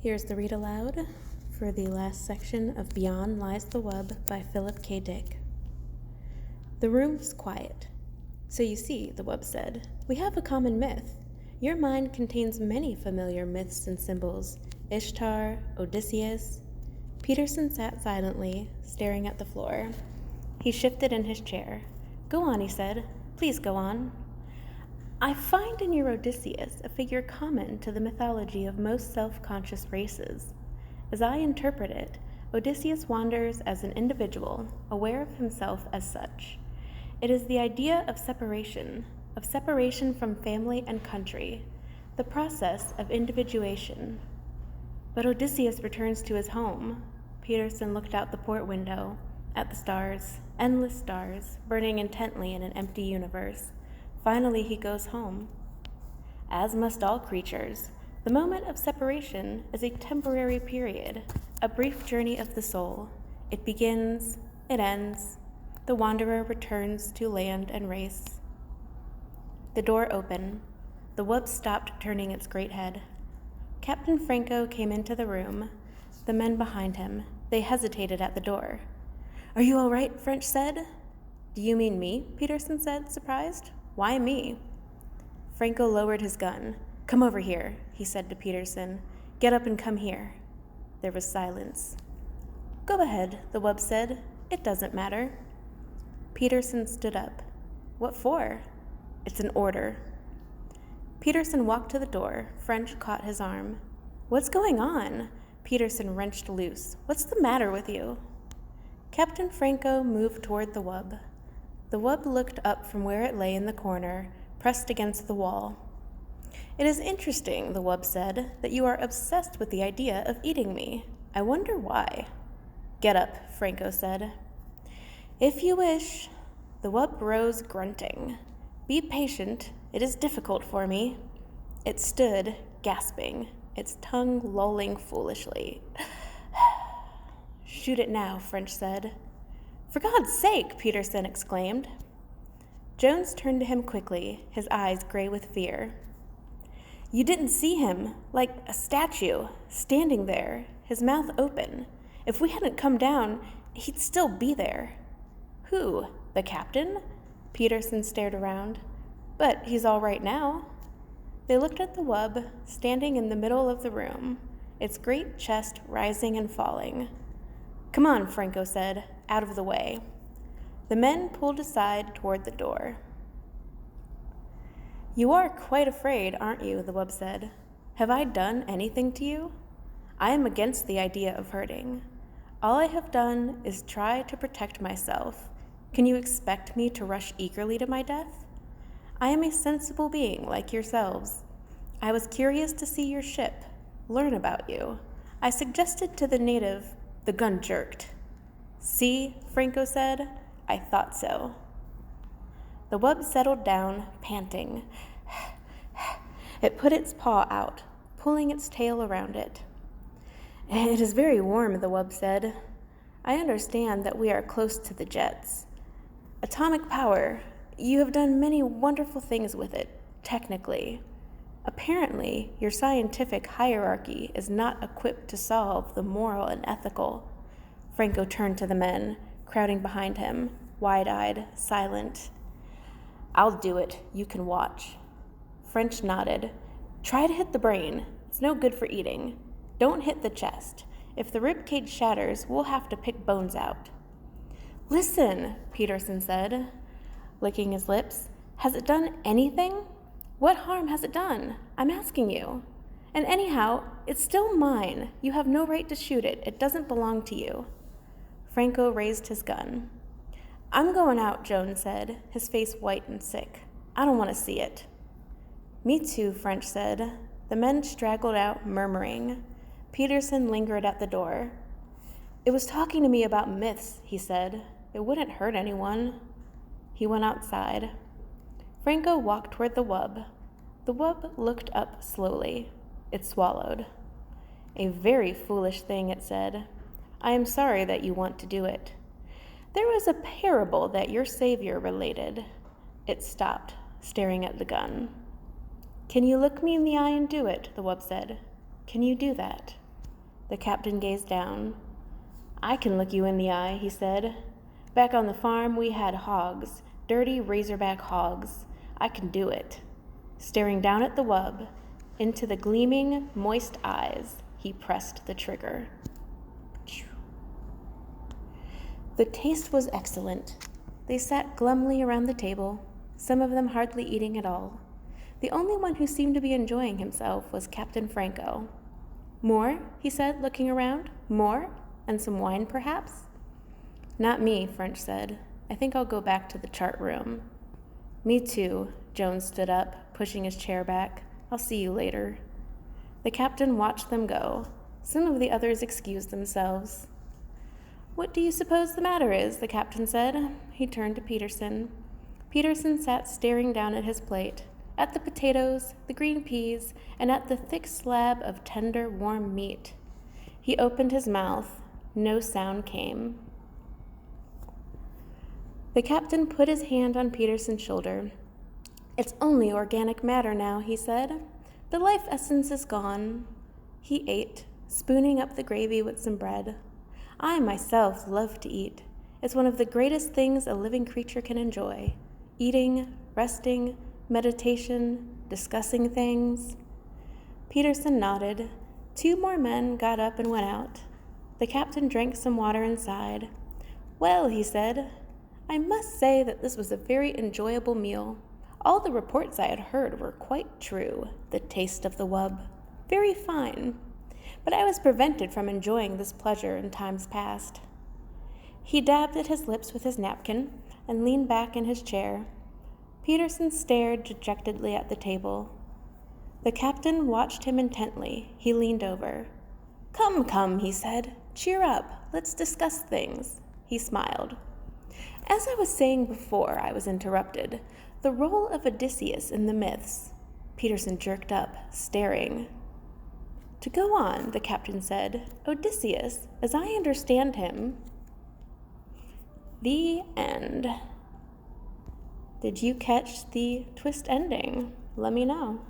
Here's the read aloud for the last section of Beyond Lies the Web by Philip K. Dick. The room was quiet. So you see, the wub said, we have a common myth. Your mind contains many familiar myths and symbols. Ishtar, Odysseus. Peterson sat silently, staring at the floor. He shifted in his chair. Go on, he said. Please go on. I find in your Odysseus a figure common to the mythology of most self-conscious races. As I interpret it, Odysseus wanders as an individual, aware of himself as such. It is the idea of separation from family and country, the process of individuation. But Odysseus returns to his home. Peterson looked out the port window, at the stars, endless stars, burning intently in an empty universe. Finally, he goes home. As must all creatures, the moment of separation is a temporary period, a brief journey of the soul. It begins, it ends. The wanderer returns to land and race. The door opened. The wub stopped turning its great head. Captain Franco came into the room. The men behind him, they hesitated at the door. Are you all right? French said. Do you mean me? Peterson said, surprised. Why me? Franco lowered his gun. Come over here, he said to Peterson. Get up and come here. There was silence. Go ahead, the wub said. It doesn't matter. Peterson stood up. What for? It's an order. Peterson walked to the door. French caught his arm. What's going on? Peterson wrenched loose. What's the matter with you? Captain Franco moved toward the wub. The wub looked up from where it lay in the corner, pressed against the wall. It is interesting, the wub said, that you are obsessed with the idea of eating me. I wonder why. Get up, Franco said. If you wish. The wub rose, grunting. Be patient. It is difficult for me. It stood, gasping, its tongue lolling foolishly. Shoot it now, French said. For God's sake, Peterson exclaimed. Jones turned to him quickly, his eyes gray with fear. You didn't see him, like a statue, standing there, his mouth open. If we hadn't come down, he'd still be there. Who? The captain? Peterson stared around. But he's all right now. They looked at the wub, standing in the middle of the room, its great chest rising and falling. Come on, Franco said, out of the way. The men pulled aside toward the door. You are quite afraid, aren't you? The wub said. Have I done anything to you? I am against the idea of hurting. All I have done is try to protect myself. Can you expect me to rush eagerly to my death? I am a sensible being like yourselves. I was curious to see your ship, learn about you. I suggested to the native. The gun jerked. See, Franco said, I thought so. The wub settled down, panting. It put its paw out, pulling its tail around it. It is very warm, the wub said. I understand that we are close to the jets. Atomic power, you have done many wonderful things with it, technically. Apparently, your scientific hierarchy is not equipped to solve the moral and ethical. Franco turned to the men, crowding behind him, wide-eyed, silent. I'll do it. You can watch. French nodded. Try to hit the brain. It's no good for eating. Don't hit the chest. If the rib cage shatters, we'll have to pick bones out. Listen, Peterson said, licking his lips. Has it done anything? What harm has it done? I'm asking you. And anyhow, it's still mine. You have no right to shoot it. It doesn't belong to you. Franco raised his gun. I'm going out, Jones said, his face white and sick. I don't want to see it. Me too, French said. The men straggled out, murmuring. Peterson lingered at the door. It was talking to me about myths, he said. It wouldn't hurt anyone. He went outside. Franco walked toward the wub. The wub looked up slowly. It swallowed. A very foolish thing, it said. I am sorry that you want to do it. There was a parable that your savior related. It stopped, staring at the gun. Can you look me in the eye and do it? The wub said. Can you do that? The captain gazed down. I can look you in the eye, he said. Back on the farm, we had hogs, dirty razorback hogs. I can do it. Staring down at the wub, into the gleaming, moist eyes, he pressed the trigger. The taste was excellent. They sat glumly around the table, some of them hardly eating at all. The only one who seemed to be enjoying himself was Captain Franco. More, he said, looking around. More? And some wine, perhaps? Not me, French said. I think I'll go back to the chart room. Me too. Jones stood up, pushing his chair back. I'll see you later. The captain watched them go. Some of the others excused themselves. What do you suppose the matter is? The captain said. He turned to Peterson. Peterson sat staring down at his plate, at the potatoes, the green peas, and at the thick slab of tender, warm meat. He opened his mouth. No sound came. The captain put his hand on Peterson's shoulder. It's only organic matter now, he said. The life essence is gone. He ate, spooning up the gravy with some bread. I myself love to eat. It's one of the greatest things a living creature can enjoy. Eating, resting, meditation, discussing things. Peterson nodded. 2 more men got up and went out. The captain drank some water and sighed. Well, he said, I must say that this was a very enjoyable meal. All the reports I had heard were quite true. The taste of the wub. Very fine. But I was prevented from enjoying this pleasure in times past. He dabbed at his lips with his napkin and leaned back in his chair. Peterson stared dejectedly at the table. The captain watched him intently. He leaned over. Come, he said. Cheer up. Let's discuss things. He smiled. As I was saying before, I was interrupted. The role of Odysseus in the myths. Peterson jerked up, staring. To go on, the captain said, Odysseus, as I understand him. The end. Did you catch the twist ending? Let me know.